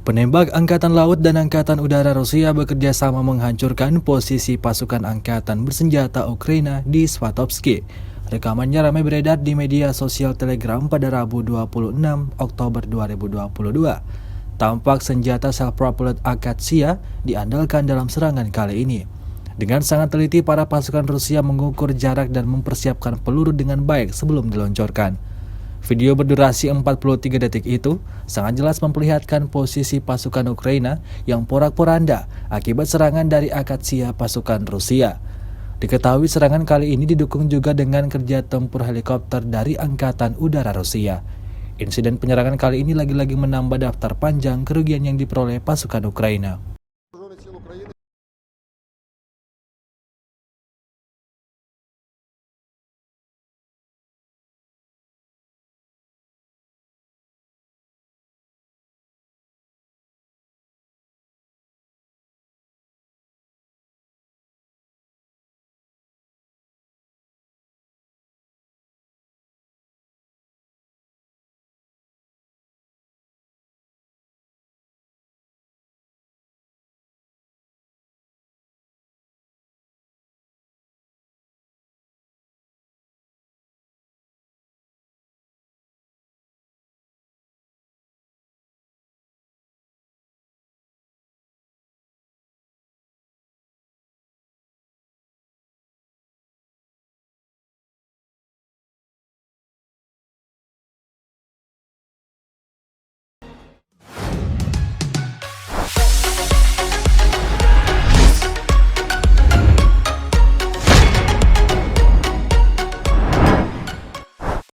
Penembak Angkatan Laut dan Angkatan Udara Rusia bekerja sama menghancurkan posisi pasukan angkatan bersenjata Ukraina di Swatovski. Rekamannya ramai beredar di media sosial Telegram pada Rabu 26 Oktober 2022. Tampak senjata self-propelled Akatsia diandalkan dalam serangan kali ini. Dengan sangat teliti, para pasukan Rusia mengukur jarak dan mempersiapkan peluru dengan baik sebelum diluncurkan. Video berdurasi 43 detik itu sangat jelas memperlihatkan posisi pasukan Ukraina yang porak-poranda akibat serangan dari Akatsia pasukan Rusia. Diketahui serangan kali ini didukung juga dengan kerja tempur helikopter dari Angkatan Udara Rusia. Insiden penyerangan kali ini lagi-lagi menambah daftar panjang kerugian yang diperoleh pasukan Ukraina.